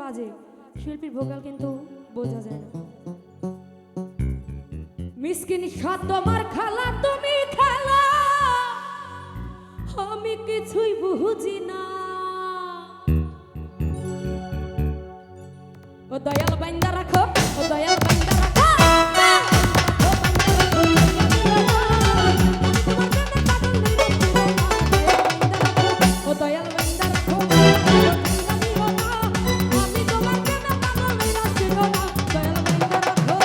বাজে, শিল্পীর ভোকাল কিন্তু বোঝা যায় না। মিসকিন সাত তোমার খালা, তুমি খালা, আমি কিছুই বুঝি না। ও দয়াল বাইন্দা রাখো, ও দয়াল বাইন্দা রাখো, ও দয়াল বাইন্দা রাখো, আমি তোমার প্রেমে পাগল হইরা ছিল না। দয়াল বাইন্দা রাখো।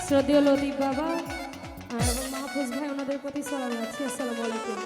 শ্রদ্ধেয় লতিফ বাবা এবং মাহফুজ ভাই, ওনাদের প্রতি সালাম রাখছি। আসসালামু আলাইকুম।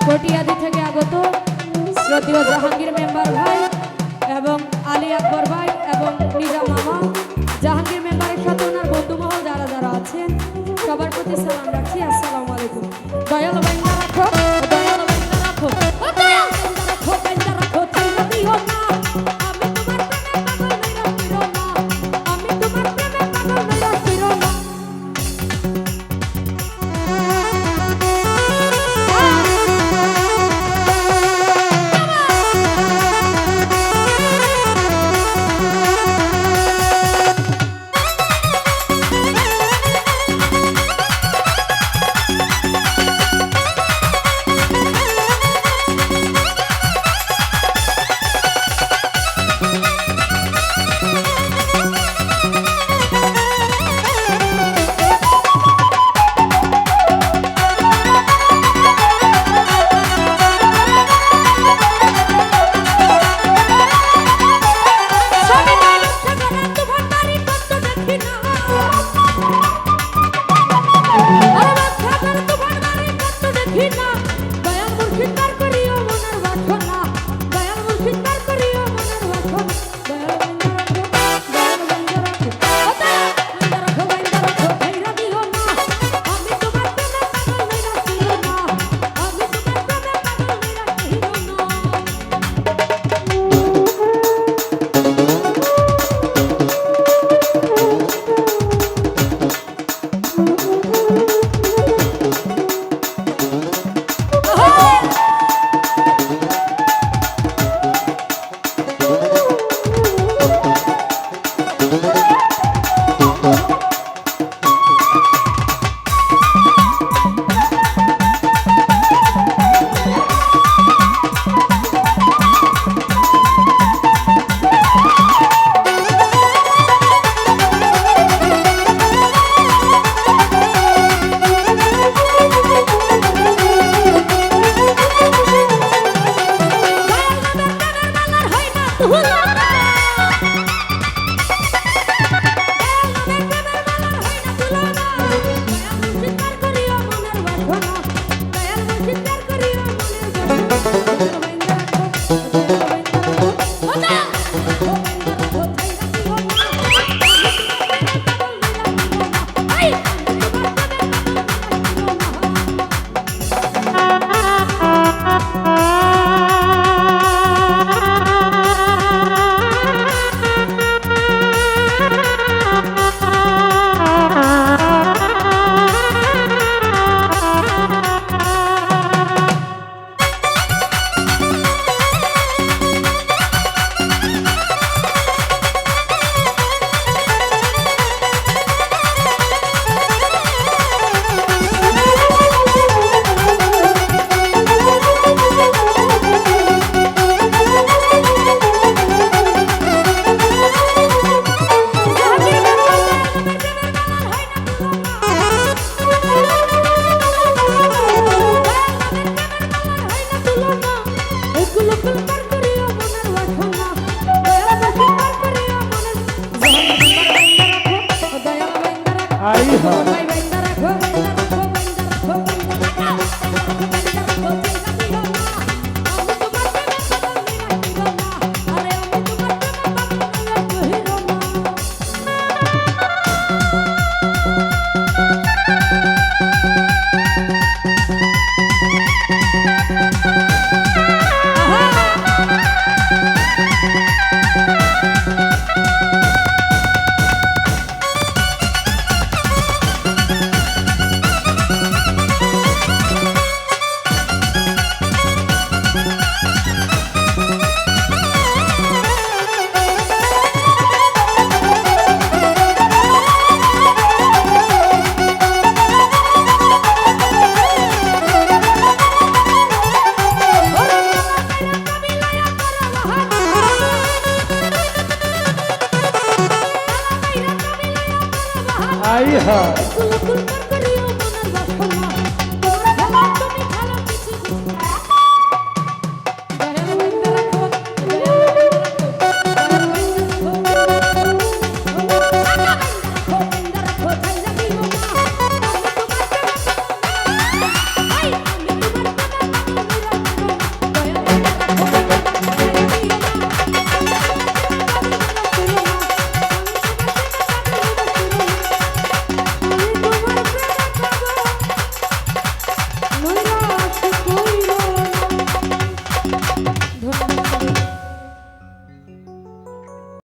কটিয়াদি থেকে আগত শ্রদ্ধেয় জাহাঙ্গীর মেম্বার ভাই এবং আলী আকবর ভাই এবং নিজাম মামা, জাহাঙ্গীর মেম্বারের সাথে ওনার বন্ধুমহল যারা যারা আছেন সবার প্রতি সালাম রাখছি। আসসালামু আলাইকুম। দয়াল বাইন্দা রাখো, দয়াল বাইন্দা রাখো, দয়াল বাইন্দা রাখো, বাইন্দা রাখো, ছাইরা দিও না। আমি তোমার প্রেমে পাগল হইরা ফিরো না, আমি তোমার প্রেমে পাগল হইরা ফিরো না। আই হা কুল কুল